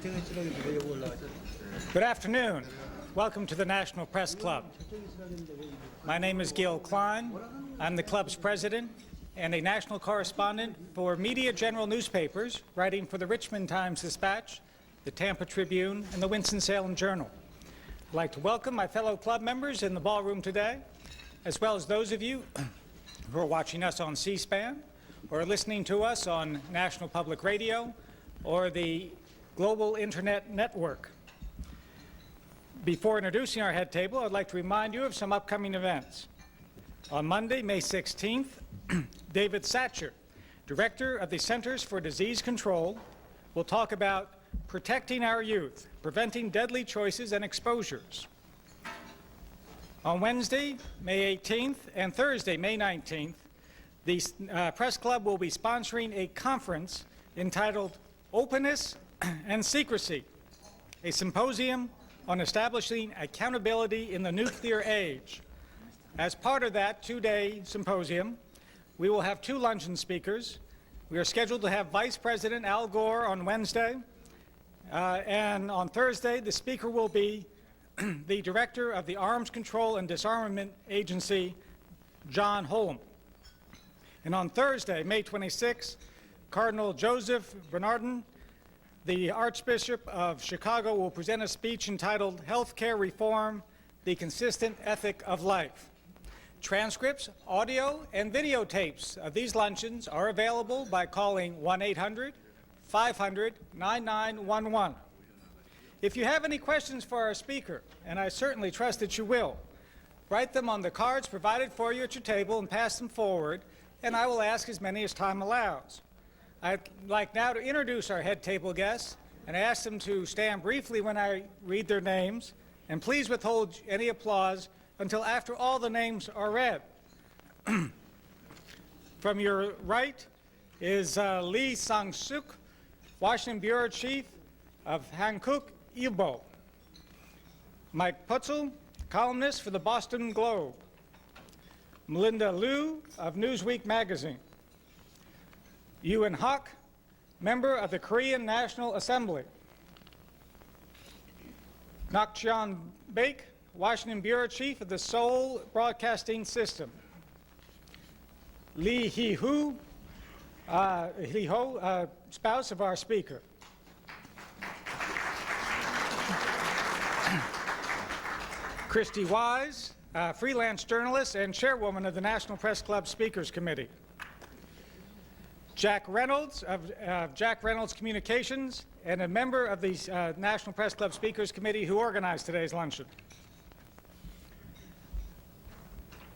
Good afternoon. Welcome to the National Press Club. My name is Gil Klein. I'm the club's president and a national correspondent for Media General newspapers, writing for the Richmond Times-Dispatch, the Tampa Tribune, and the Winston-Salem Journal. I'd like to welcome my fellow club members in the ballroom today, as well as those of you who are watching us on C-SPAN or listening to us on National Public Radio or the Global Internet Network. Before introducing our head table, I'd like to remind you of some upcoming events. On Monday, May 16th, David Satcher, Director of the Centers for Disease Control, will talk about protecting our youth, preventing deadly choices and exposures. On Wednesday, May 18th, and Thursday, May 19th, the Press Club will be sponsoring a conference entitled Openness and Secrecy, a symposium on establishing accountability in the nuclear age. As part of that two-day symposium, we will have two luncheon speakers. We are scheduled to have Vice President Al Gore on Wednesday, and on Thursday, the speaker will be the Director of the Arms Control and Disarmament Agency, John Holm. And on Thursday, May 26th, Cardinal Joseph Bernardin, the Archbishop of Chicago, will present a speech entitled Healthcare Reform, the Consistent Ethic of Life. Transcripts, audio, and videotapes of these luncheons are available by calling 1-800-500-9911. If you have any questions for our speaker, and I certainly trust that you will, write them on the cards provided for you at your table and pass them forward, and I will ask as many as time allows. I'd like now to introduce our head table guests and ask them to stand briefly when I read their names, and please withhold any applause until after all the names are read. From your right is Lee Sang-suk, Washington Bureau Chief of Hankook Ilbo. Mike Putzel, columnist for the Boston Globe. Melinda Liu of Newsweek magazine. Ewan Hawk, member of the Korean National Assembly. Nakcheon Baek, Washington Bureau Chief of the Seoul Broadcasting System. Lee Hee-ho, spouse of our speaker. Christy Wise, freelance journalist and chairwoman of the National Press Club Speakers Committee. Jack Reynolds of Jack Reynolds Communications, and a member of the National Press Club Speakers Committee who organized today's luncheon.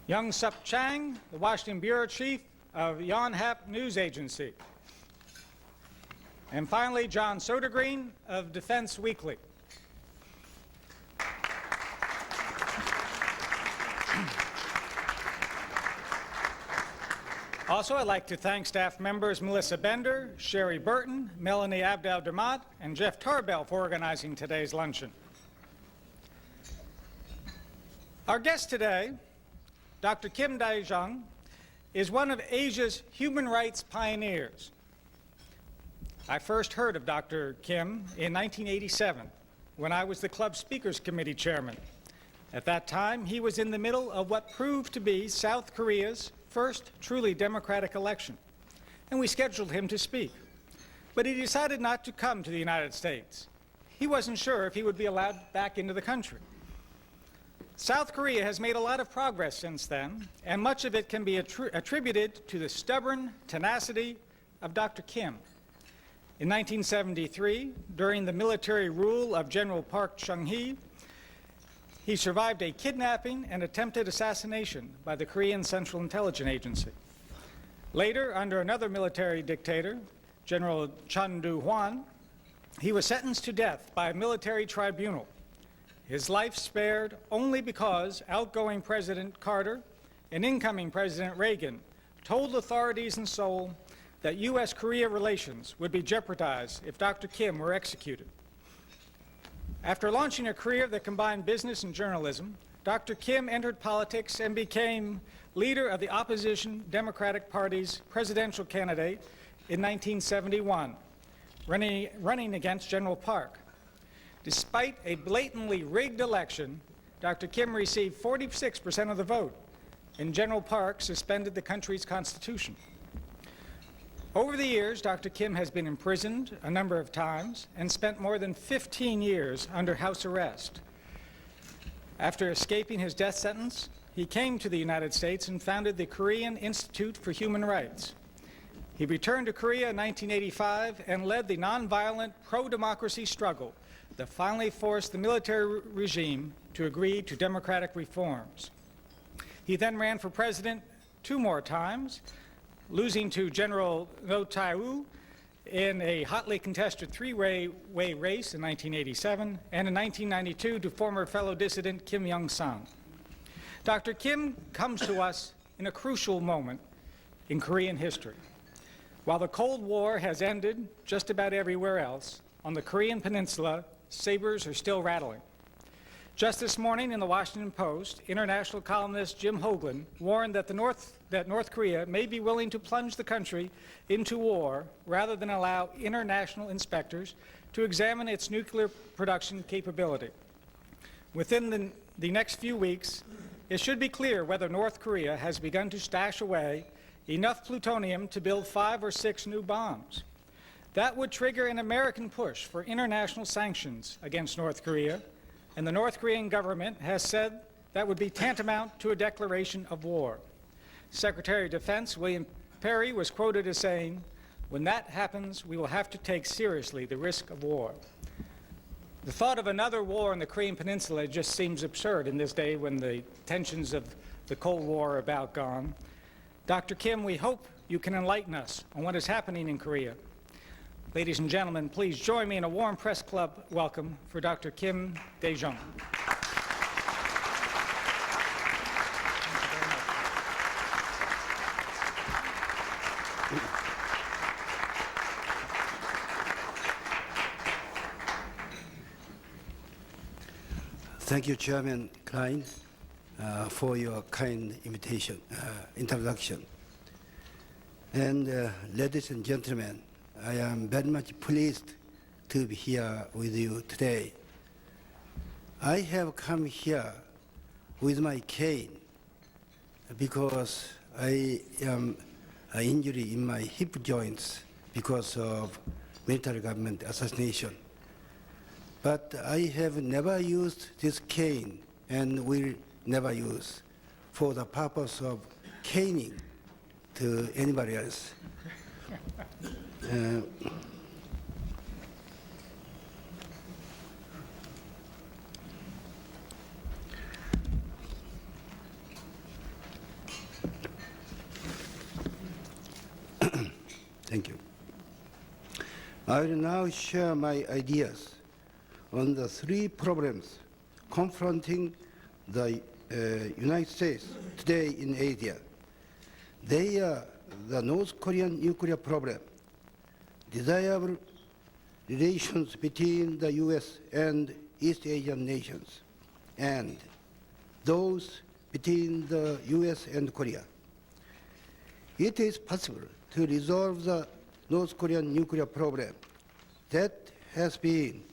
Young Sup Chang, the Washington Bureau Chief of Yonhap News Agency. And finally, John Sodergreen of Defense Weekly. Also, I'd like to thank staff members Melissa Bender, Sherry Burton, Melanie Abdel-Dermat, and Jeff Tarbell for organizing today's luncheon. Our guest today, Dr. Kim Dae-jung, is one of Asia's human rights pioneers. I first heard of Dr. Kim in 1987 when I was the Club Speakers Committee chairman. At that time, he was in the middle of what proved to be South Korea's first truly democratic election, and we scheduled him to speak. But he decided not to come to the United States. He wasn't sure if he would be allowed back into the country. South Korea has made a lot of progress since then, and much of it can be attributed to the stubborn tenacity of Dr. Kim. In 1973, during the military rule of General Park Chung-hee, he survived a kidnapping and attempted assassination by the Korean Central Intelligence Agency. Later, under another military dictator, General Chun Doo-hwan, he was sentenced to death by a military tribunal. His life spared only because outgoing President Carter and incoming President Reagan told authorities in Seoul that U.S.-Korea relations would be jeopardized if Dr. Kim were executed. After launching a career that combined business and journalism, Dr. Kim entered politics and became leader of the opposition Democratic Party's presidential candidate in 1971, running against General Park. Despite a blatantly rigged election, Dr. Kim received 46% of the vote, and General Park suspended the country's constitution. Over the years, Dr. Kim has been imprisoned a number of times and spent more than 15 years under house arrest. After escaping his death sentence, he came to the United States and founded the Korean Institute for Human Rights. He returned to Korea in 1985 and led the nonviolent pro-democracy struggle that finally forced the military regime to agree to democratic reforms. He then ran for president 2 more times, losing to General Roh Tae-woo in a hotly contested 3-way race in 1987, and in 1992 to former fellow dissident Kim Young-sang. Dr. Kim comes to us in a crucial moment in Korean history. While the Cold War has ended just about everywhere else, on the Korean Peninsula, sabers are still rattling. Just this morning in the Washington Post, international columnist Jim Hoagland warned that North Korea may be willing to plunge the country into war rather than allow international inspectors to examine its nuclear production capability. Within the next few weeks, it should be clear whether North Korea has begun to stash away enough plutonium to build 5 or 6 new bombs. That would trigger an American push for international sanctions against North Korea, and the North Korean government has said that would be tantamount to a declaration of war. Secretary of Defense William Perry was quoted as saying, "When that happens, we will have to take seriously the risk of war." The thought of another war on the Korean Peninsula just seems absurd in this day when the tensions of the Cold War are about gone. Dr. Kim, we hope you can enlighten us on what is happening in Korea. Ladies and gentlemen, please join me in a warm press club welcome for Dr. Kim Dae-jung. Thank you, Chairman Klein, for your kind introduction. And ladies and gentlemen, I am very much pleased to be here with you today. I have come here with my cane because I am an injury in my hip joints because of military government assassination. But I have never used this cane and will never use for the purpose of caning to anybody else. Thank you. I will now share my ideas on the 3 problems confronting the United States today in Asia. They are the North Korean nuclear problem, desirable relations between the U.S. and East Asian nations, and those between the U.S. and Korea. It is possible to resolve the North Korean nuclear problem that has been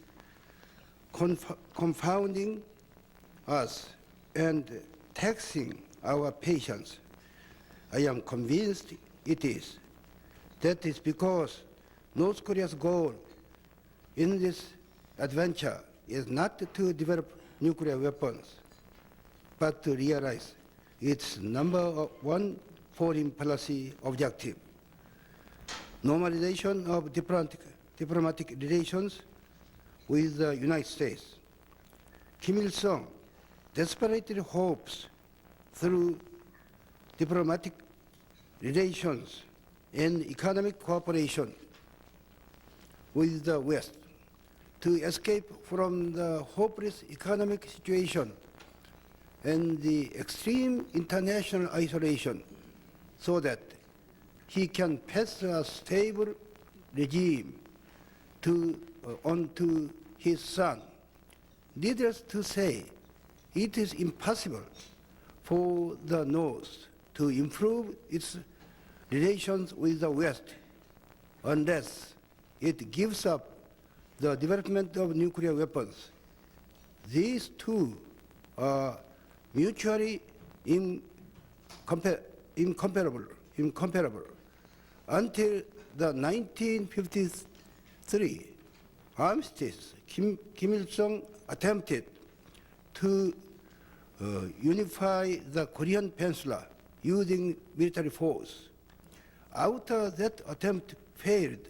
confounding us and taxing our patience. I am convinced it is. That is because North Korea's goal in this adventure is not to develop nuclear weapons, but to realize its #1 foreign policy objective: normalization of diplomatic relations with the United States. Kim Il-sung desperately hopes through diplomatic relations and economic cooperation with the West to escape from the hopeless economic situation and the extreme international isolation so that he can pass a stable regime on to his son. Needless to say, it is impossible for the North to improve its relations with the West unless it gives up the development of nuclear weapons. These two are mutually incomparable until the 1953 armistice. Kim Il-sung attempted to unify the Korean Peninsula using military force. After that attempt failed,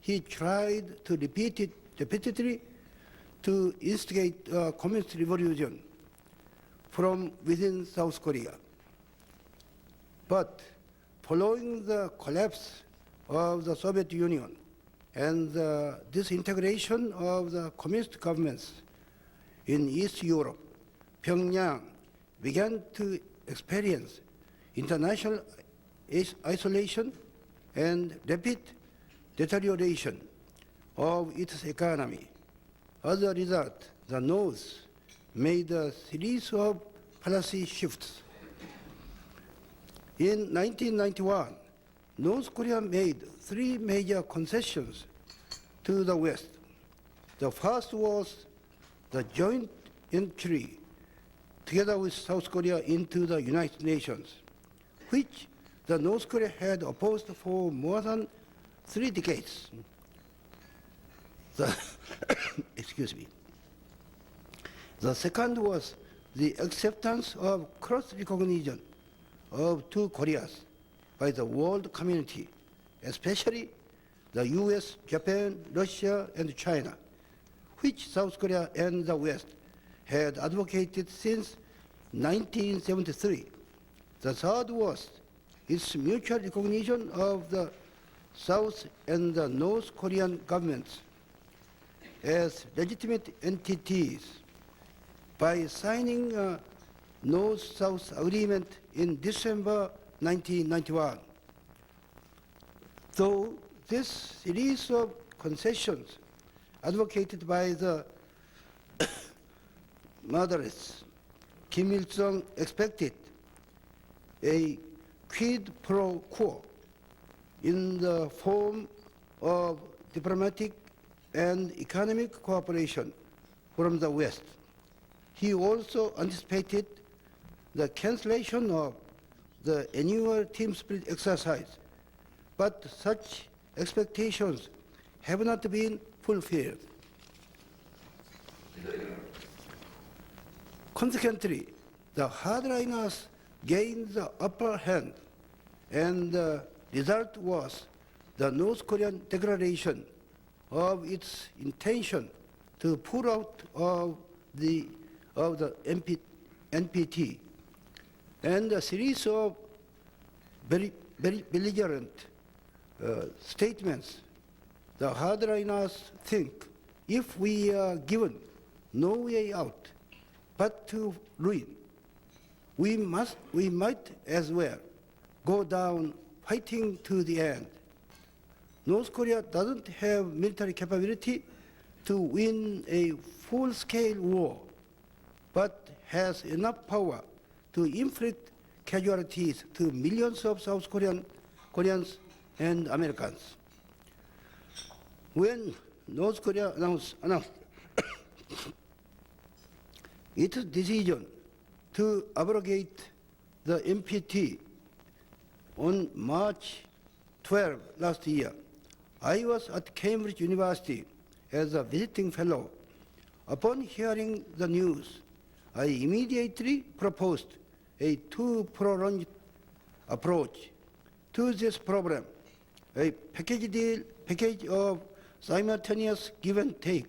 he tried to repeatedly to instigate a communist revolution from within South Korea. But following the collapse of the Soviet Union and the disintegration of the communist governments in East Europe, Pyongyang began to experience international isolation and rapid deterioration of its economy. As a result, the North made a series of policy shifts. In 1991, North Korea made three major concessions to the West. The first was the joint entry together with South Korea into the United Nations, which the North Korea had opposed for more than 3 decades. Excuse me. The second was the acceptance of cross-recognition of two Koreas by the world community, especially the US, Japan, Russia, and China, which South Korea and the West had advocated since 1973. The third was its mutual recognition of the South and the North Korean governments as legitimate entities by signing a North-South agreement in December 1991. Though this series of concessions advocated by the moderates, Kim Il-sung expected a quid pro quo in the form of diplomatic and economic cooperation from the West. He also anticipated the cancellation of the annual team spirit exercise, but such expectations have not been fulfilled. Consequently, the hardliners gained the upper hand, and the result was the North Korean declaration of its intention to pull out of the NPT, and a series of very belligerent statements. The hardliners think if we are given no way out but to ruin, we might as well go down fighting to the end. North Korea doesn't have military capability to win a full-scale war, but has enough power to inflict casualties to millions of South Koreans and Americans. When North Korea announced its decision to abrogate the NPT on March 12 last year, I was at Cambridge University as a visiting fellow. Upon hearing the news, I immediately proposed a two-pronged approach to this problem, a package of simultaneous give and take,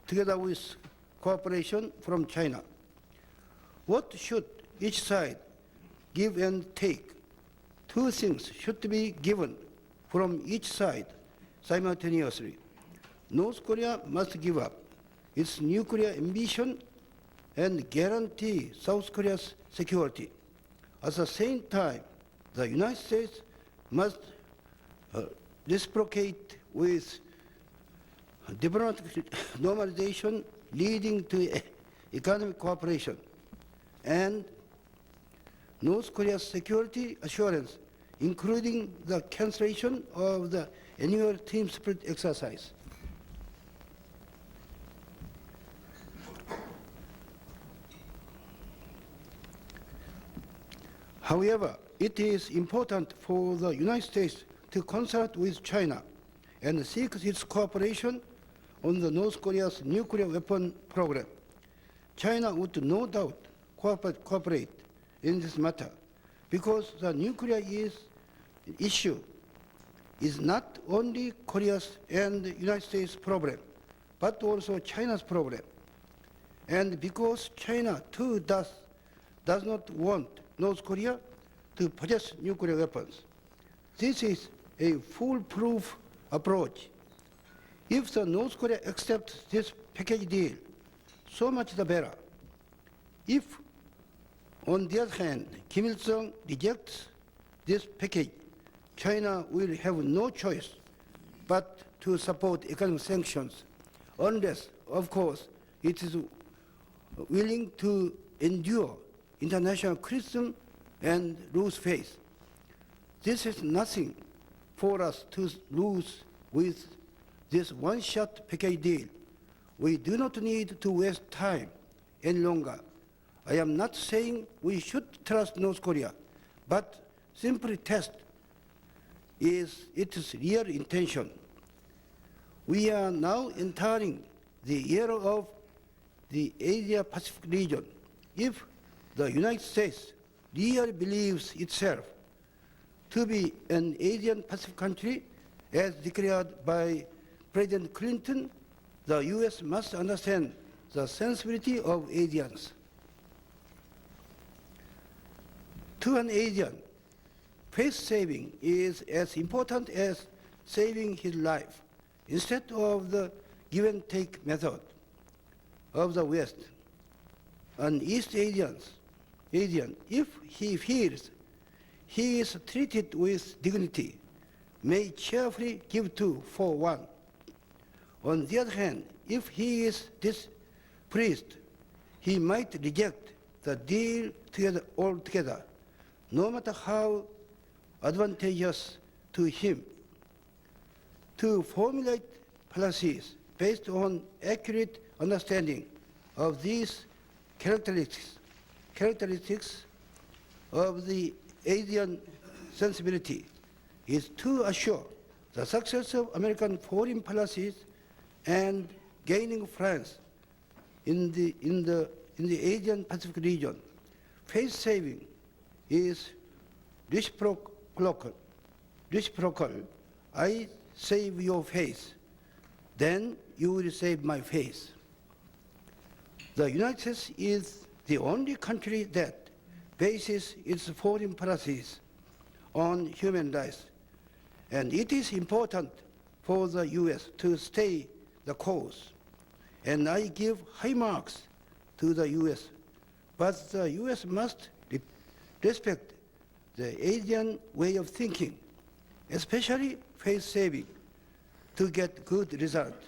together with cooperation from China. What should each side give and take? Two things should be given from each side simultaneously. North Korea must give up its nuclear ambition and guarantee South Korea's security. At the same time, the United States must reciprocate with diplomatic normalization leading to economic cooperation, and North Korea's security assurance, including the cancellation of the annual team spirit exercise. However, it is important for the United States to consult with China and seek its cooperation on the North Korea's nuclear weapon program. China would no doubt cooperate in this matter because the nuclear issue is not only Korea's and the United States problem, but also China's problem. And because China too does not want North Korea to possess nuclear weapons. This is a foolproof approach. If the North Korea accepts this package deal, so much the better. If, on the other hand, Kim Il-sung rejects this package, China will have no choice but to support economic sanctions, unless, of course, it is willing to endure international criticism and lose face. This is nothing for us to lose with this one-shot package deal. We do not need to waste time any longer. I am not saying we should trust North Korea, but simply test its real intention. We are now entering the era of the Asia-Pacific region. If the United States really believes itself to be an Asian Pacific country, as declared by President Clinton, the U.S. must understand the sensibility of Asians. To an Asian, face saving is as important as saving his life. Instead of the give-and-take method of the West, an East Asian, if he feels he is treated with dignity, may cheerfully give two for one. On the other hand, if he is displeased, he might reject the deal altogether, no matter how advantageous to him. To formulate policies based on accurate understanding of these characteristics of the Asian sensibility is to assure the success of American foreign policies and gaining friends in the Asian Pacific region. Face saving is reciprocal. I save your face, then you will save my face. The United States is the only country that bases its foreign policies on human rights, and it is important for the U.S. to stay the course. And I give high marks to the U.S., but the U.S. must respect the Asian way of thinking, especially face saving, to get good results.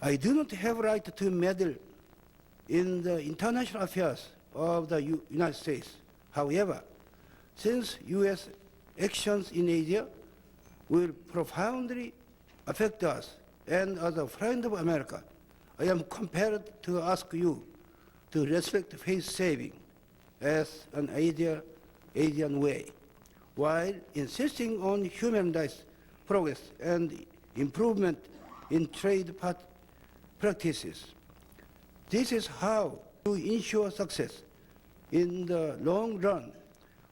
I do not have right to meddle in the international affairs of the United States. However, since U.S. actions in Asia will profoundly affect us, and as a friend of America, I am compelled to ask you to respect face saving as an Asian way, while insisting on human rights progress and improvement in trade practices. This is how to ensure success. In the long run,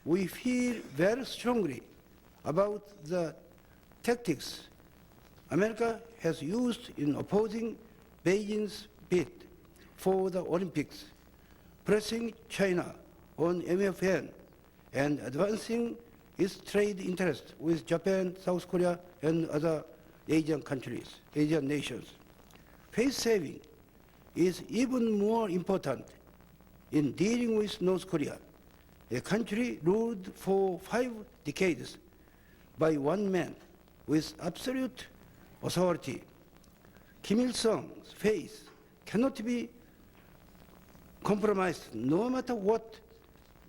we feel very strongly about the tactics America has used in opposing Beijing's bid for the Olympics, pressing China on MFN and advancing its trade interests with Japan, South Korea, and other Asian nations. Face saving is even more important in dealing with North Korea, a country ruled for 5 decades by one man with absolute authority. Kim Il-sung's face cannot be compromised, no matter what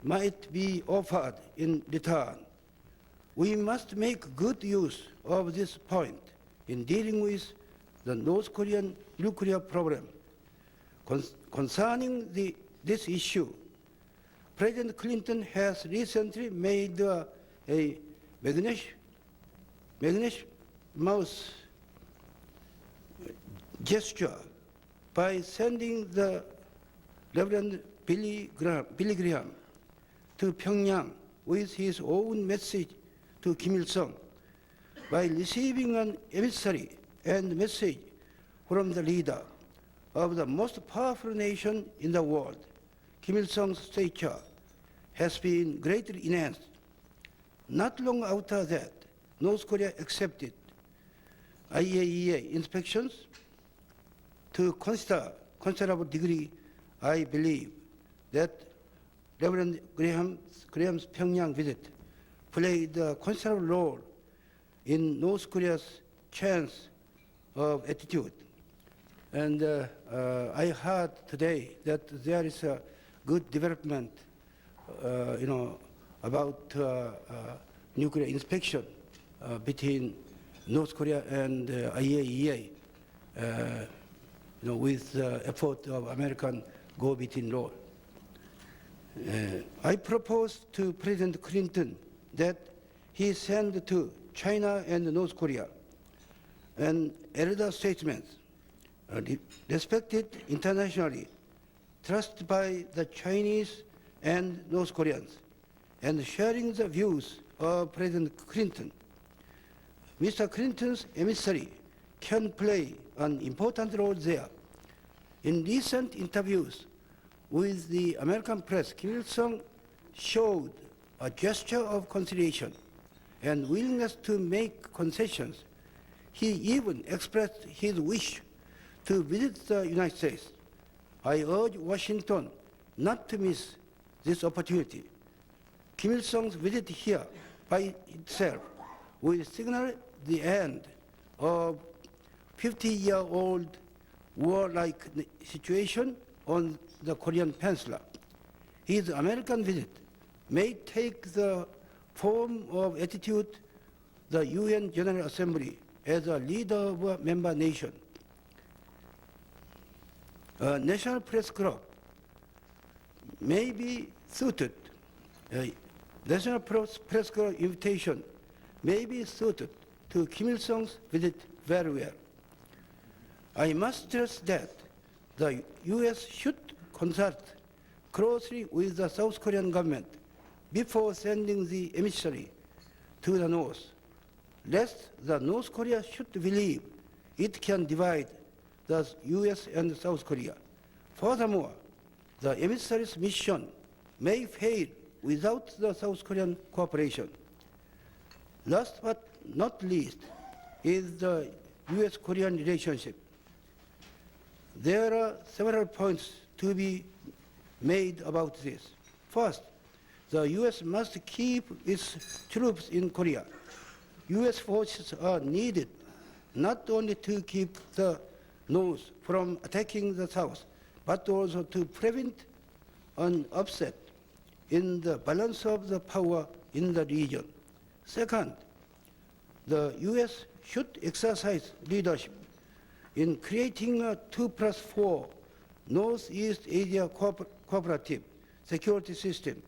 might be offered in return. We must make good use of this point in dealing with the North Korean nuclear problem. Concerning this issue, President Clinton has recently made a magnanimous gesture by sending the Reverend Billy Graham to Pyongyang with his own message to Kim Il-sung. By receiving an emissary and message from the leader of the most powerful nation in the world, Kim Il-sung's stature has been greatly enhanced. Not long after that, North Korea accepted IAEA inspections. To considerable degree, I believe that Reverend Graham's Pyongyang visit played a considerable role in North Korea's change of attitude. And I heard today that there is a good development, about nuclear inspection between North Korea and IAEA, with the effort of American go-between role. I proposed to President Clinton that he send to China and North Korea an elder statement respected internationally, trusted by the Chinese and North Koreans, and sharing the views of President Clinton. Mr. Clinton's emissary can play an important role there. In recent interviews with the American press, Kim Il-sung showed a gesture of conciliation and willingness to make concessions. He even expressed his wish to visit the United States. I urge Washington not to miss this opportunity. Kim Il-sung's visit here by itself will signal the end of 50-year-old war-like situation on the Korean Peninsula. His American visit may take the form of attitude the UN General Assembly as a leader of a member nation. A National Press Club may be suited. National Press Club invitation may be suited to Kim Il-sung's visit very well. I must stress that the U.S. should consult closely with the South Korean government before sending the emissary to the North, lest the North Korea should believe it can divide the U.S. and South Korea. Furthermore, the emissary's mission may fail without the South Korean cooperation. Last but not least is the U.S.-Korean relationship. There are several points to be made about this. First, the U.S. must keep its troops in Korea. U.S. forces are needed not only to keep the North from attacking the South, but also to prevent an upset in the balance of the power in the region. Second, the U.S. should exercise leadership in creating a 2+4 Northeast Asia cooperative security system.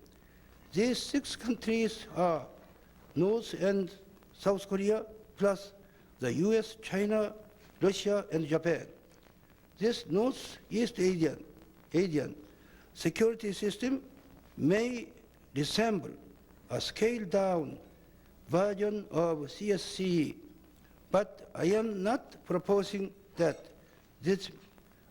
These 6 countries are North and South Korea, plus the US, China, Russia, and Japan. This Northeast Asian security system may resemble a scaled-down version of CSCE, but I am not proposing that this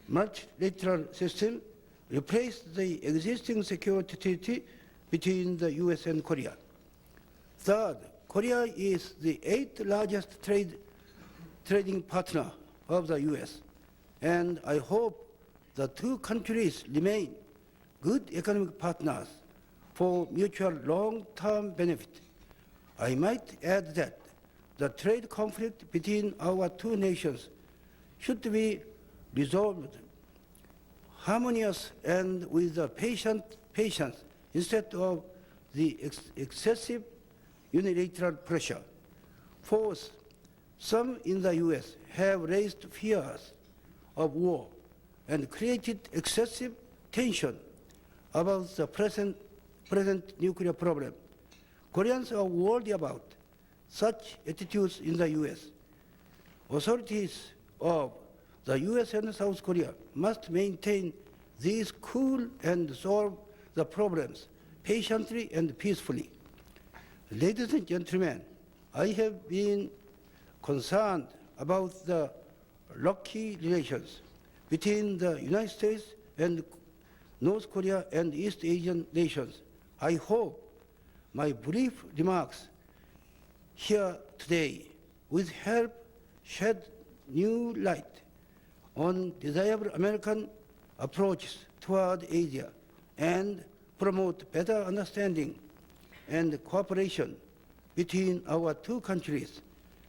multilateral system replace the existing security treaty between the US and Korea. Third, Korea is the 8th largest trading partner of the US, and I hope the two countries remain good economic partners for mutual long-term benefit. I might add that the trade conflict between our two nations should be resolved harmonious and with patience instead of the excessive unilateral pressure. Fourth, some in the U.S. have raised fears of war and created excessive tension about the present nuclear problem. Koreans are worried about such attitudes in the U.S. Authorities of the U.S. and South Korea must maintain these cool and solve the problems patiently and peacefully. Ladies and gentlemen, I have been concerned about the rocky relations between the United States and North Korea and East Asian nations. I hope my brief remarks here today will help shed new light on desirable American approaches toward Asia and promote better understanding and cooperation between our two countries.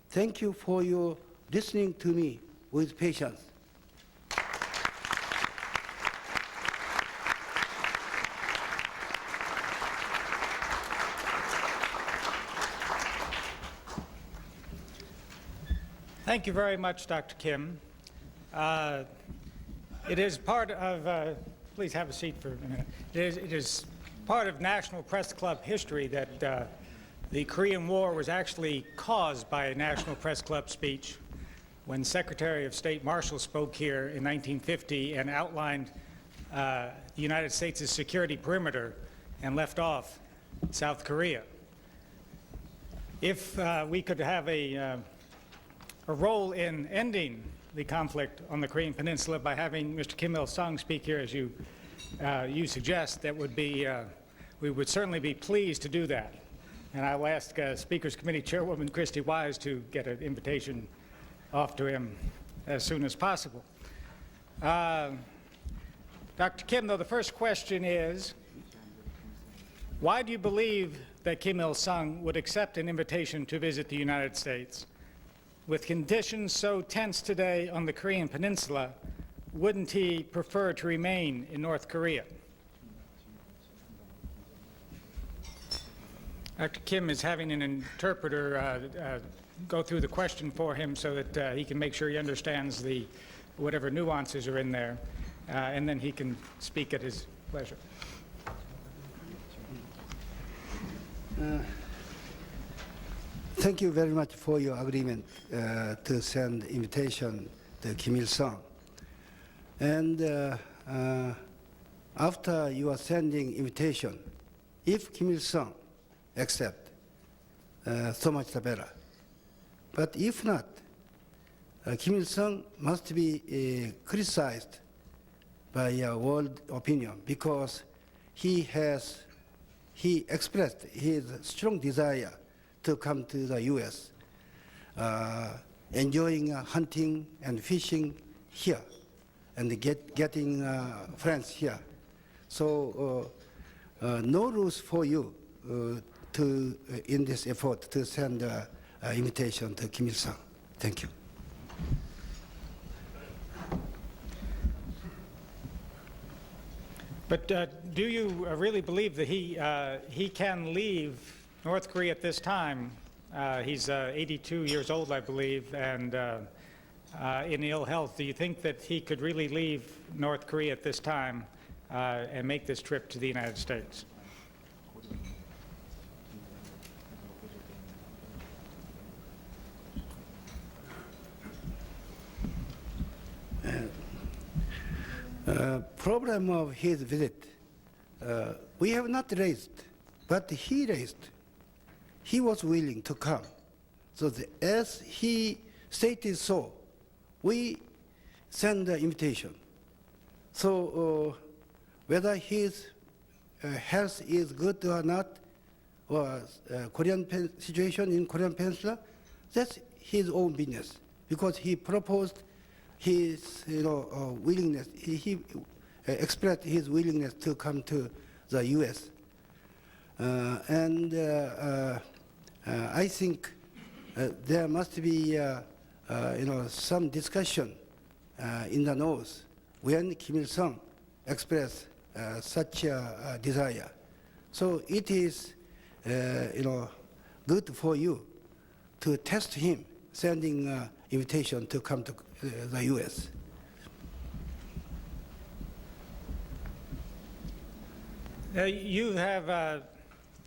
Thank you for your listening to me with patience. Thank you very much, Dr. Kim. It is part of, please have a seat for a minute. It is part of National Press Club history that the Korean War was actually caused by a National Press Club speech when Secretary of State Marshall spoke here in 1950 and outlined the United States' security perimeter and left off South Korea. If we could have a role in ending the conflict on the Korean Peninsula by having Mr. Kim Il-sung speak here, as you suggest, that would be, we would certainly be pleased to do that. And I will ask Speakers Committee Chairwoman Christy Wise to get an invitation off to him as soon as possible. Dr. Kim, though, the first question is, why do you believe that Kim Il-sung would accept an invitation to visit the United States? With conditions so tense today on the Korean Peninsula, wouldn't he prefer to remain in North Korea? Dr. Kim is having an interpreter go through the question for him so that he can make sure he understands whatever nuances are in there, and then he can speak at his pleasure. Thank you very much for your agreement to send invitation to Kim Il-sung. And after you are sending invitation, if Kim Il-sung accept, so much the better. But if not, Kim Il-sung must be criticized by world opinion because he expressed his strong desire to come to the U.S., enjoying hunting and fishing here, and getting friends here. So no rules for you in this effort to send an invitation to Kim Il-sung. Thank you. But do you really believe that he can leave North Korea at this time? He's 82 years old, I believe, and in ill health. Do you think that he could really leave North Korea at this time and make this trip to the United States? Problem of his visit, we have not raised, but he raised. He was willing to come. So as he stated so, we send the invitation. So whether his health is good or not, or Korean situation in Korean Peninsula, that's his own business because he proposed his willingness. He expressed his willingness to come to the U.S. I think there must be some discussion in the North when Kim Il-sung expressed good for you to test him, sending invitation to come to the U.S.? You have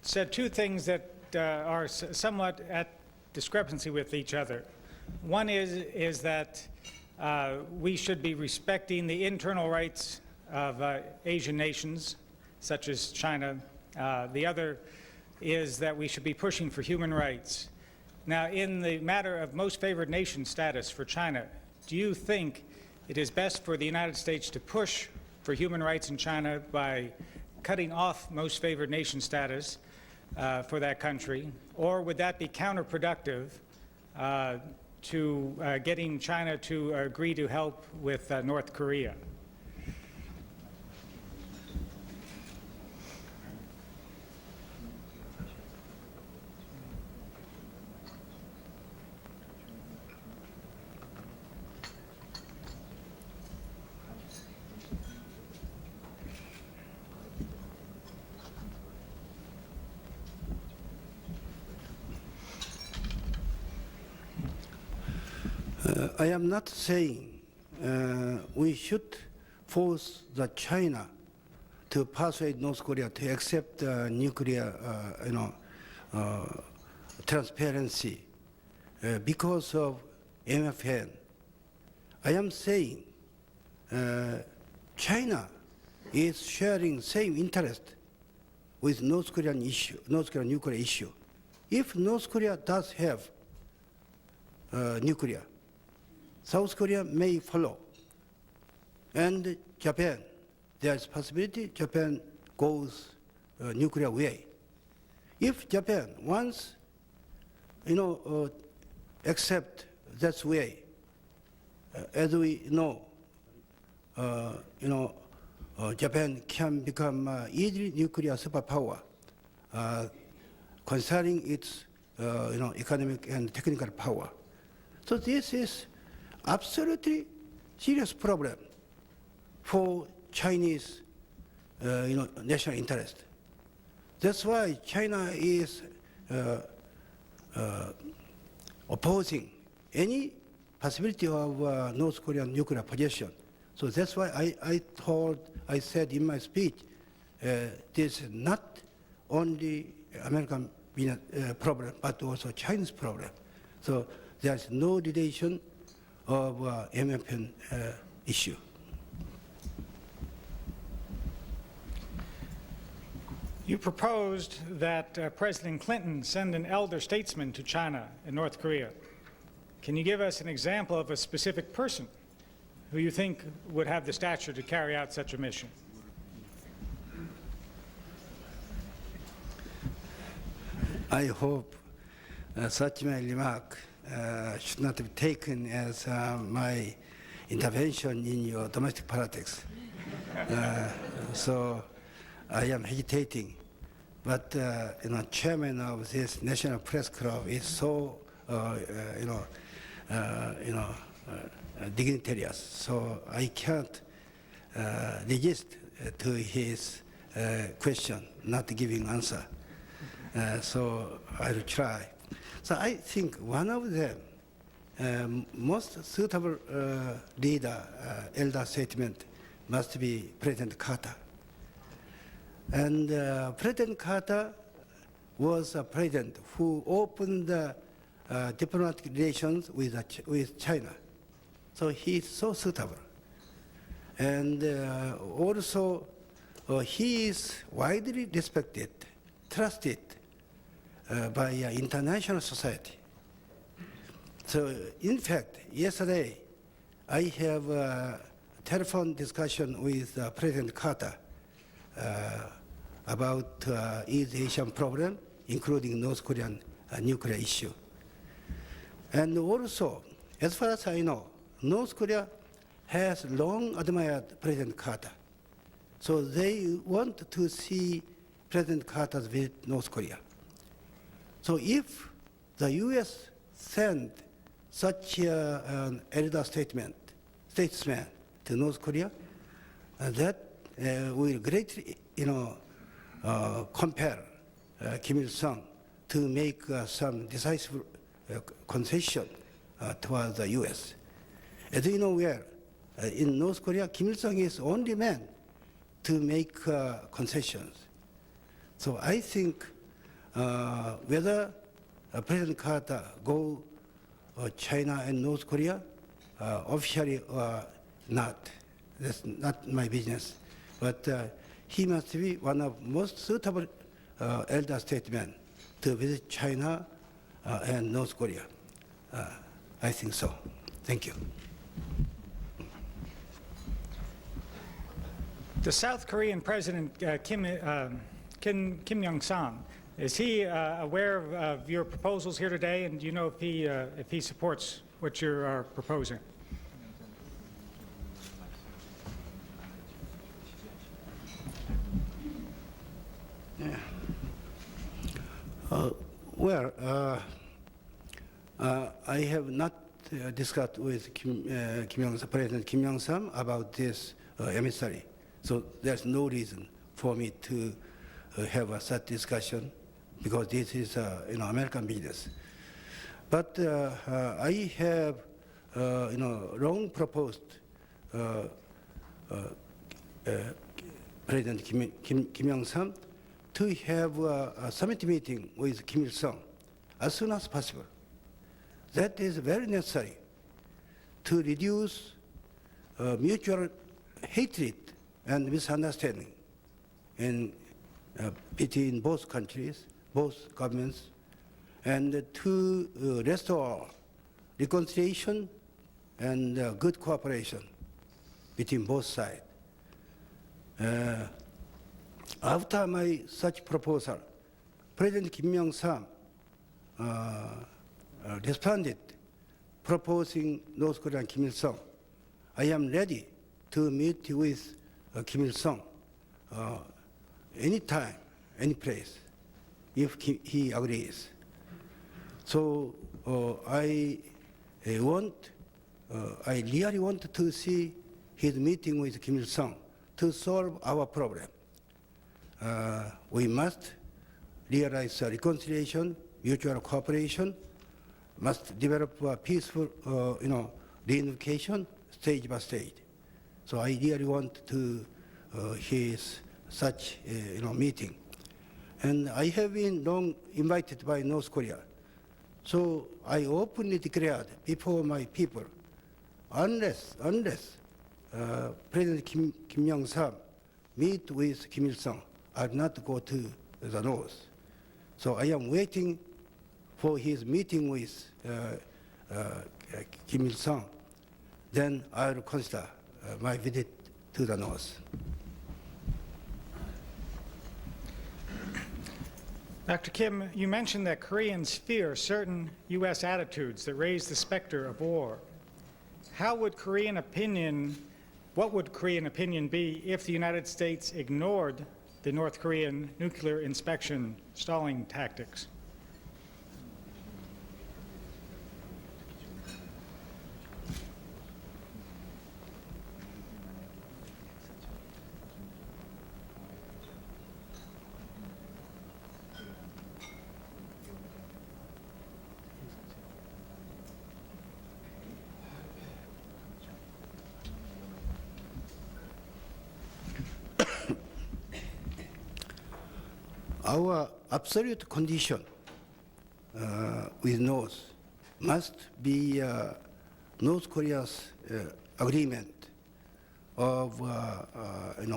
said two things that are somewhat at discrepancy with each other. One is that we should be respecting the internal rights of Asian nations, such as China. The other is that we should be pushing for human rights. Now, in the matter of most favored nation status for China, do you think it is best for the United States to push for human rights in China by cutting off most favored nation status for that country, or would that be counterproductive to getting China to agree to help with North Korea? I am not saying we should force the China to persuade North Korea to accept nuclear, transparency because of MFN. I am saying China is sharing same interest with North Korean nuclear issue. If North Korea does have nuclear, South Korea may follow. And Japan, there's possibility Japan goes nuclear way. If Japan wants, accept that way, as we know, Japan can become easily nuclear superpower, concerning its, economic and technical power. So this is absolutely serious problem for Chinese, national interest. That's why China is opposing any possibility of North Korean nuclear possession. So that's why I said in my speech, this is not only American problem, but also Chinese problem. So there's no relation of MFN issue. You proposed that President Clinton send an elder statesman to China and North Korea. Can you give us an example of a specific person who you think would have the stature to carry out such a mission? I hope such my remark should not be taken as my intervention in your domestic politics. So I am hesitating, but chairman of this National Press Club is so dignitarious. So I can't resist to his question, not giving answer. So I will try. So I think one of them, most suitable leader, elder statement must be President Carter. And President Carter was a president who opened diplomatic relations with China. So he is so suitable. And also, he is widely respected, trusted by international society. So in fact, yesterday, I have a telephone discussion with President Carter about East Asian problem, including North Korean nuclear issue. And also, as far as I know, North Korea has long admired President Carter. So they want to see President Carter's visit North Korea. So if the US send such an elder statesman to North Korea, that will greatly, compel Kim Il-sung to make some decisive concession toward the U.S. As you know well, in North Korea, Kim Il-sung is the only man to make concessions. So I think whether President Carter go China and North Korea officially or not, that's not my business. But he must be one of most suitable elder statesmen to visit China and North Korea. I think so. Thank you. The South Korean President Kim Young-sam, is he aware of your proposals here today, and do you know if he supports what you're proposing? I have not discussed with President Kim Young-sam about this emissary, so there's no reason for me to have such discussion because this is American business. But I have long proposed President Kim Young-sam to have a summit meeting with Kim Il-sung as soon as possible. That is very necessary to reduce mutual hatred and misunderstanding between both countries, both governments, and to restore reconciliation and good cooperation between both sides. After my such proposal, President Kim Young-sam responded, proposing North Korean Kim Il-sung. I am ready to meet with Kim Il-sung anytime, any place, if he agrees. So I really want to see his meeting with Kim Il-sung to solve our problem. We must realize reconciliation, mutual cooperation, must develop a peaceful, reunification stage by stage. So I really want to hear such, meeting. And I have been long invited by North Korea. So I openly declared before my people, unless President Kim Young-sam meet with Kim Il-sung, I will not go to the North. So I am waiting for his meeting with Kim Il-sung. Then I will consider my visit to the North. Dr. Kim, you mentioned that Koreans fear certain U.S. attitudes that raise the specter of war. What would Korean opinion be if the United States ignored the North Korean nuclear inspection stalling tactics? Our absolute condition with North must be North Korea's agreement of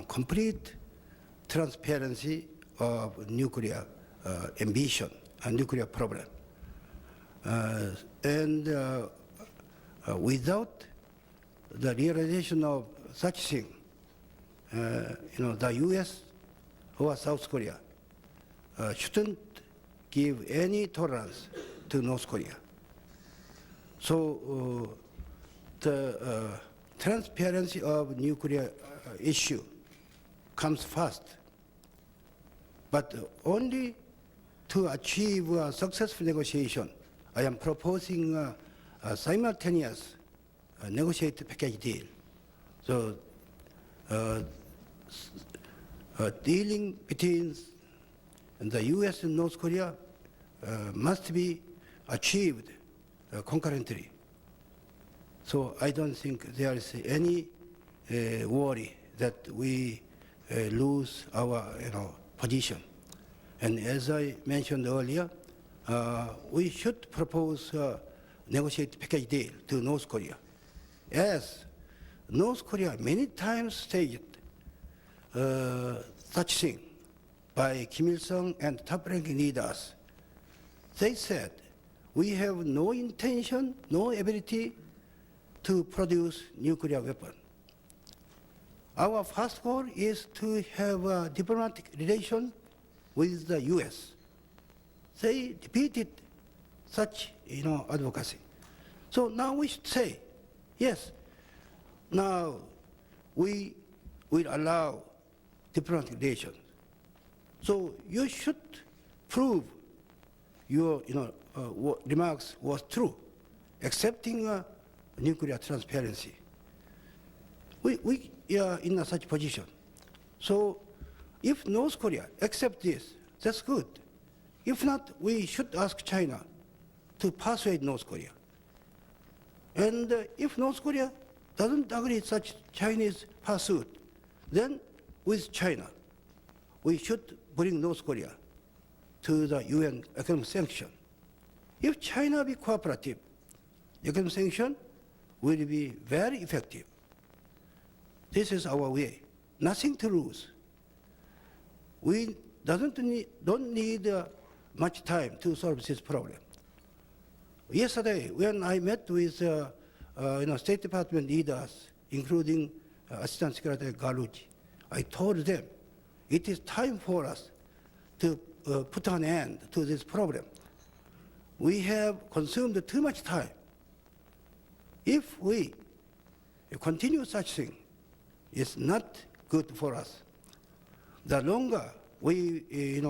complete transparency of nuclear ambition and nuclear problem. And without the realization of such thing, the U.S. or South Korea shouldn't give any tolerance to North Korea. So the transparency of nuclear issue comes first, but only to achieve a successful negotiation, I am proposing a simultaneous negotiated package deal. So dealing between the U.S. and North Korea must be achieved concurrently. So I don't think there is any worry that we lose our position. And as I mentioned earlier, we should propose a negotiated package deal to North Korea. As North Korea many times stated such thing by Kim Il-sung and top-ranking leaders. They said, we have no intention, no ability to produce nuclear weapon. Our first goal is to have a diplomatic relation with the US. They repeated such advocacy. So now we should say, yes, now we will allow diplomatic relations. So you should prove your remarks was true, accepting nuclear transparency. We are in such position. So if North Korea accepts this, that's good. If not, we should ask China to persuade North Korea. And if North Korea doesn't agree with such Chinese pursuit, then with China, we should bring North Korea to the UN economic sanction. If China be cooperative, economic sanction will be very effective. This is our way. Nothing to lose. We don't need much time to solve this problem. Yesterday, when I met with State Department leaders, including Assistant Secretary Galucci, I told them it is time for us to put an end to this problem. We have consumed too much time. If we continue such thing, it's not good for us. The longer we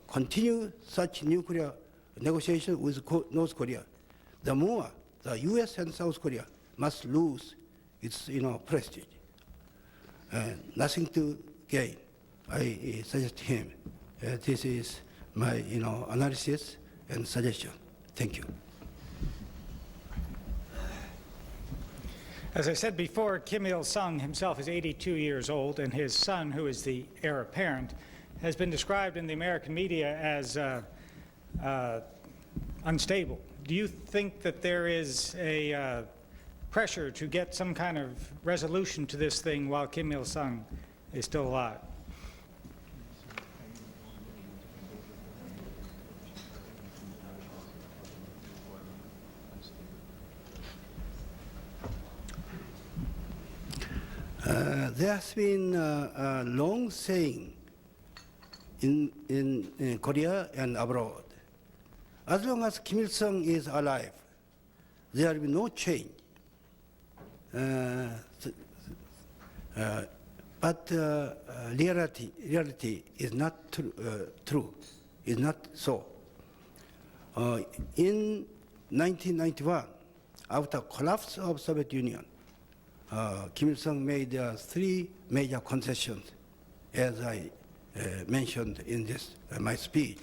continue such nuclear negotiation with North Korea, the more the US and South Korea must lose its prestige. Nothing to gain. I suggest him. This is my analysis and suggestion. Thank you. As I said before, Kim Il-sung himself is 82 years old, and his son, who is the heir apparent, has been described in the American media as unstable. Do you think that there is a pressure to get some kind of resolution to this thing while Kim Il-sung is still alive? There has been a long saying in Korea and abroad. As long as Kim Il-sung is alive, there will be no change. But reality is not true, is not so. In 1991, after collapse of Soviet Union, Kim Il-sung made 3 major concessions, as I mentioned in this my speech: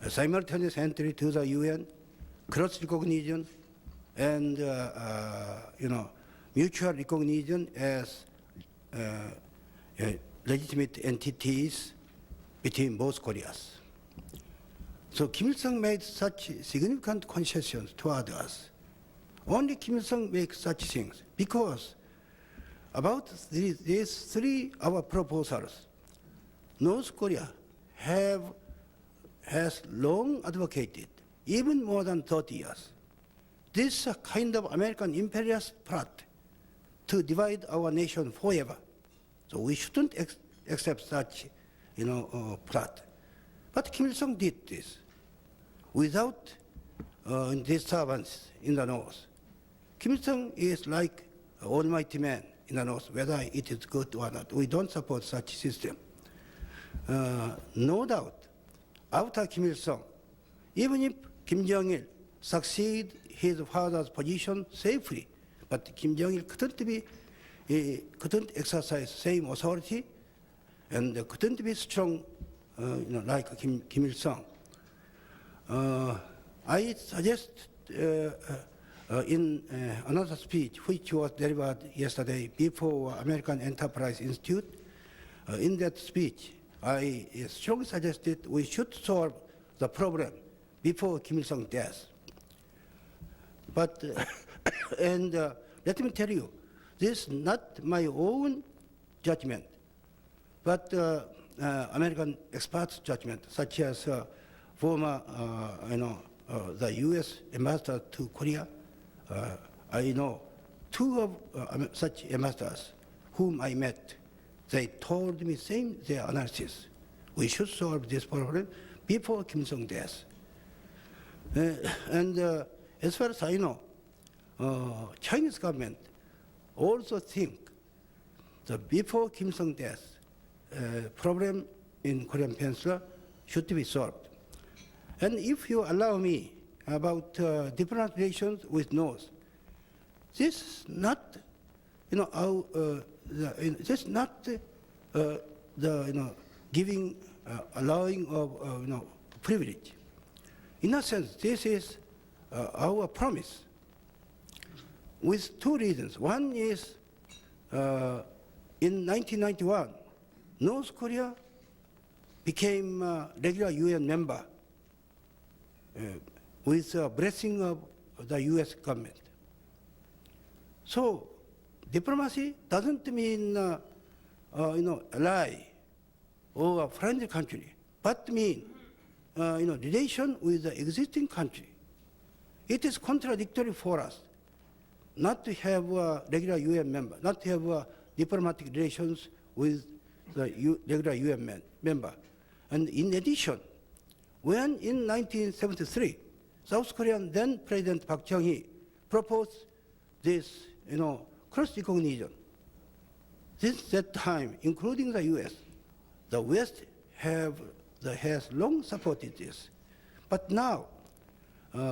simultaneous entry to the UN, cross recognition, and mutual recognition as legitimate entities between both Koreas. So Kim Il-sung made such significant concessions toward us. Only Kim Il-sung makes such things because about these 3 our proposals, North Korea has long advocated, even more than 30 years. This is a kind of American imperialist plot to divide our nation forever. So we shouldn't accept such plot. But Kim Il-sung did this without disturbance in the North. Kim Il-sung is like an almighty man in the North, whether it is good or not. We don't support such system. No doubt, after Kim Il-sung, even if Kim Jong-il succeed his father's position safely, but Kim Jong-il couldn't exercise same authority and couldn't be strong like Kim Il-sung. I suggest in another speech which was delivered yesterday before American Enterprise Institute. In that speech, I strongly suggested we should solve the problem before Kim Il-sung's death. But, and let me tell you, this is not my own judgment, but American experts' judgment, such as former, the U.S. ambassador to Korea. I know two of such ambassadors whom I met. They told me their analysis. We should solve this problem before Kim Il-sung's death. And as far as I know, Chinese government also think that before Kim Il-sung's death, problem in Korean Peninsula should be solved. And if you allow me about diplomatic relations with North, this is not, this is not giving, allowing of privilege. In a sense, this is our promise, with two reasons. One is, in 1991, North Korea became a regular UN member with the blessing of the US government. So diplomacy doesn't mean ally or a friendly country, but mean relation with the existing country. It is contradictory for us not to have a regular UN member, not to have diplomatic relations with the regular UN member. And in addition, when in 1973, South Korean then President Park Chung-hee proposed this, cross recognition. Since that time, including the U.S., the West has long supported this. But now,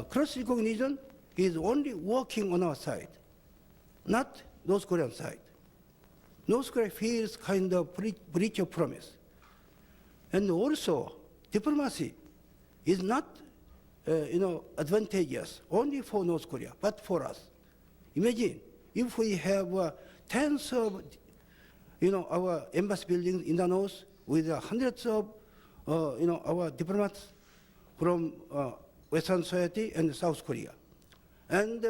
cross recognition is only working on our side, not North Korean side. North Korea feels kind of breach of promise. And also, diplomacy is not advantageous only for North Korea, but for us. Imagine if we have tens of our embassy buildings in the north with hundreds of our diplomats from Western society and South Korea. And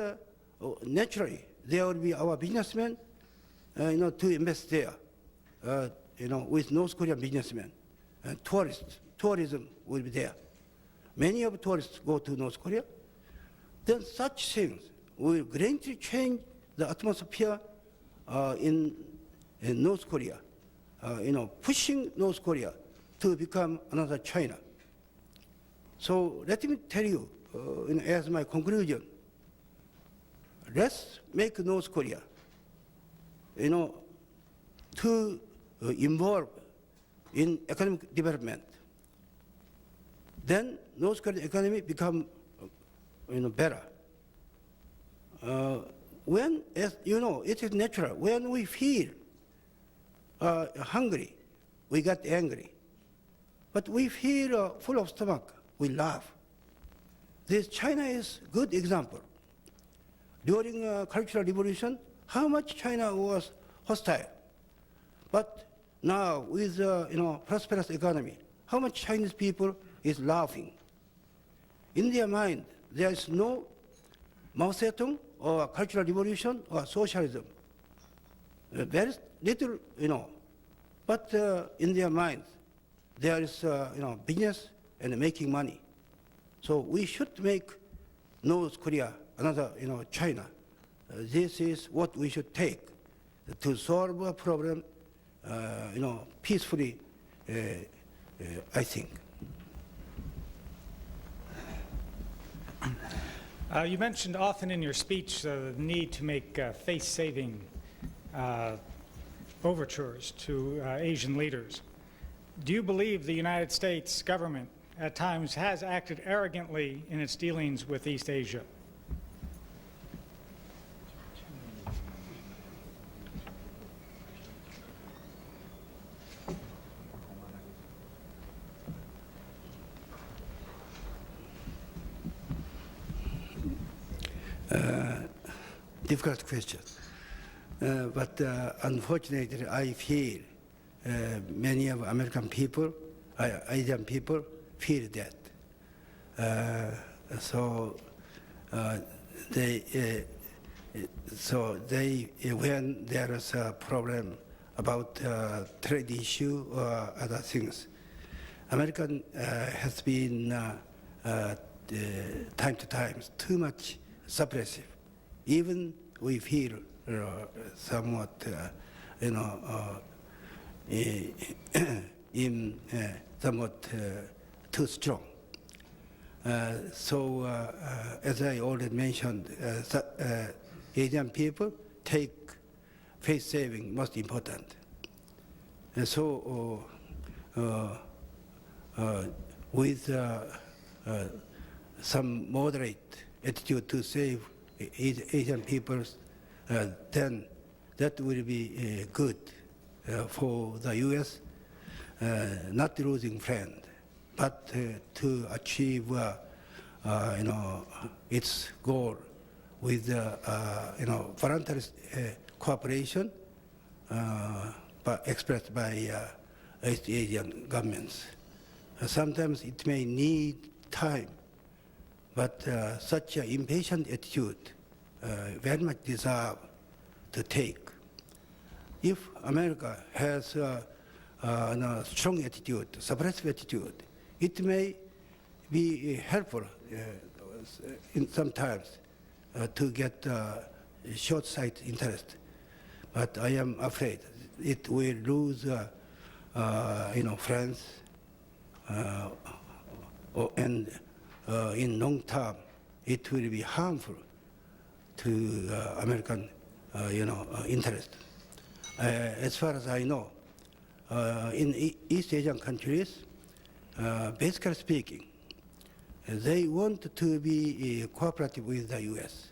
naturally, there will be our businessmen to invest there, with North Korean businessmen. And tourism will be there. Many of tourists go to North Korea. Then such things will greatly change the atmosphere in North Korea, pushing North Korea to become another China. So let me tell you, as my conclusion, let's make North Korea, to involve in economic development. Then North Korean economy become, better. When, as it is natural, when we feel hungry, we get angry. But we feel full of stomach, we laugh. This China is a good example. During Cultural Revolution, how much China was hostile. But now with prosperous economy, how much Chinese people is laughing. In their mind, there is no Mao Zedong or Cultural Revolution or socialism. Very little, but in their minds, there is, business and making money. So we should make North Korea another, China. This is what we should take to solve a problem, peacefully, I think. You mentioned often in your speech the need to make face-saving overtures to Asian leaders. Do you believe the United States government at times has acted arrogantly in its dealings with East Asia? difficult question. But unfortunately, I feel many of American people, Asian people, feel that. So when there is a problem about trade issue or other things, American has been time to time too much suppressive. Even we feel somewhat, somewhat too strong. As I already mentioned, Asian people take face saving most important. And so with some moderate attitude to save Asian peoples, then that will be good for the U.S., not losing friend, but to achieve its goal with voluntary cooperation but expressed by East Asian governments. Sometimes it may need time, but such an impatient attitude very much deserve to take. If America has a strong attitude, suppressive attitude, it may be helpful in sometimes to get short-sighted interest. But I am afraid it will lose, friends, and in long term, it will be harmful to American, interest. As far as I know, in East Asian countries, basically speaking, they want to be cooperative with the U.S.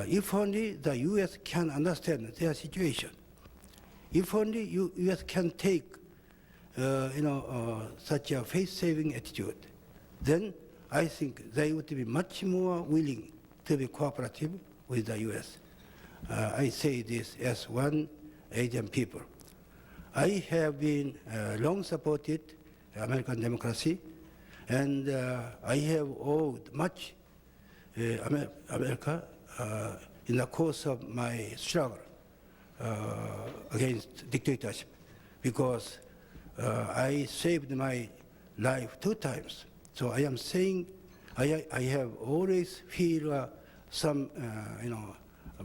If only the U.S. can understand their situation, if only U.S. can take, such a face-saving attitude, then I think they would be much more willing to be cooperative with the U.S. I say this as one Asian people. I have been long supported American democracy, and I have owed much America in the course of my struggle against dictatorship, because I saved my life 2 times. So I am saying I have always feel some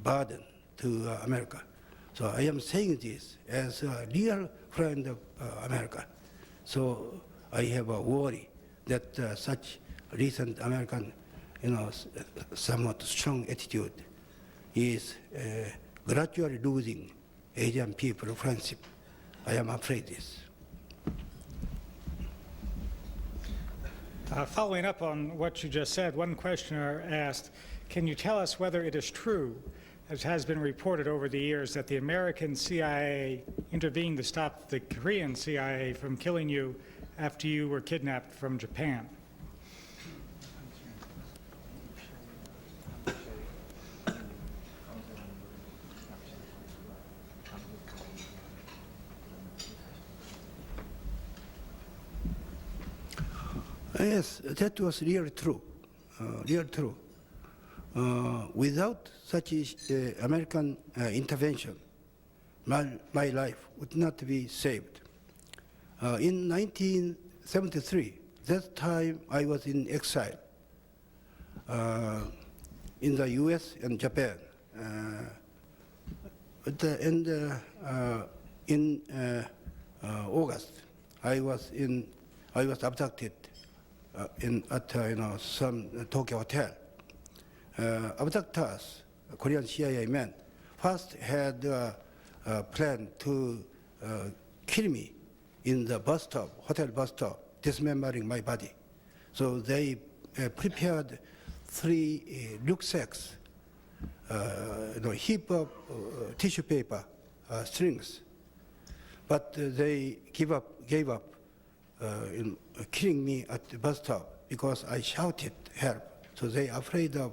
burden to America. So I am saying this as a real friend of America. So I have a worry that such recent American, somewhat strong attitude is gradually losing Asian people friendship. I am afraid this. Following up on what you just said, one questioner asked, can you tell us whether it is true, as has been reported over the years, that the American CIA intervened to stop the Korean CIA from killing you after you were kidnapped from Japan? Yes, that was really true, really true. Without such American intervention, my life would not be saved. In 1973, that time I was in exile in the US and Japan. In August, I was abducted at some Tokyo hotel. Abductors, Korean CIA men, first had a plan to kill me in the bus stop, hotel bus stop, dismembering my body. So they prepared 3 rucksacks, heap of tissue paper, strings, but they gave up in killing me at the bus stop because I shouted help. So they afraid of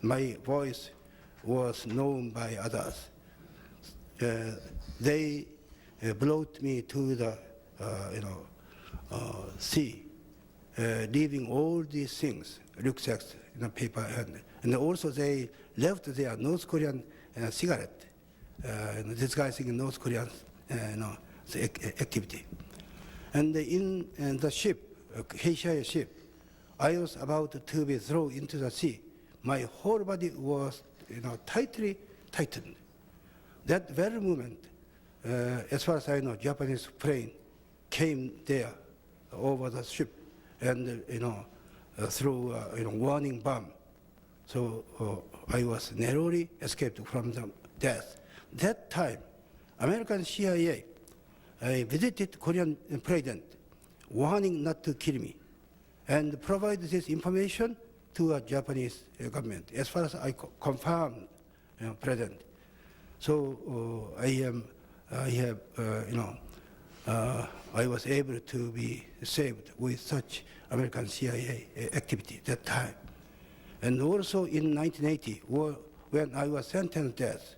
my voice was known by others. They brought me to the sea, leaving all these things, rucksacks, paper, and also they left their North Korean cigarette, disguising North Korean activity. And in the ship, Asia ship, I was about to be thrown into the sea. My whole body was tightly tightened. That very moment, as far as I know, Japanese plane came there over the ship and threw warning bomb. So I was narrowly escaped from the death. That time, American CIA visited Korean president, warning not to kill me, and provided this information to a Japanese government. As far as I confirmed, president. So I was able to be saved with such American CIA activity that time. And also in 1980, when I was sentenced to death,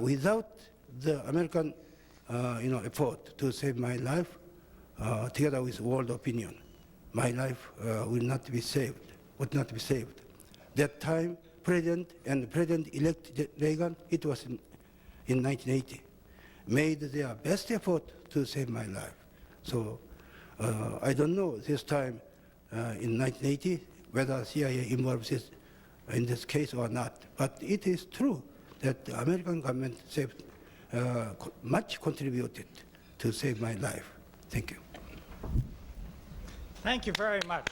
without the American effort to save my life, together with world opinion, my life would not be saved. That time, President and President-elect Reagan, it was in 1980, made their best effort to save my life. So I don't know this time in 1980 whether CIA involved in this case or not, but it is true that the American government saved, much contributed to save my life. Thank you. Thank you very much.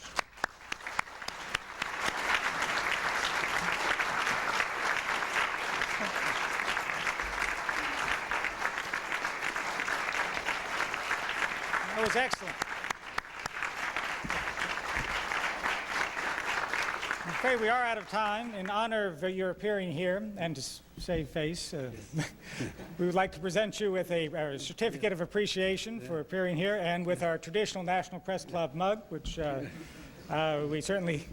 That was excellent. I'm afraid we are out of time. In honor of your appearing here and to save face, we would like to present you with a certificate of appreciation for appearing here and with our traditional National Press Club mug, which we certainly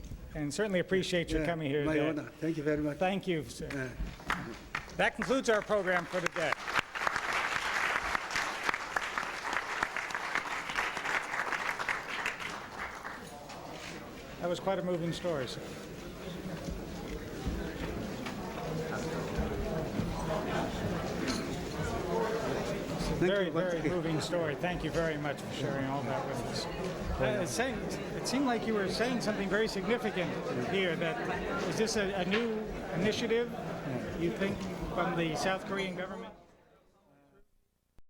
appreciate your coming here my today. honor. Thank you very much. Thank you, sir. That concludes our program for today. That was quite a moving story, sir. Very moving story. Thank you very much for sharing all that with us. It seemed like you were saying something very significant here. Is this a new initiative, you think, from the South Korean government?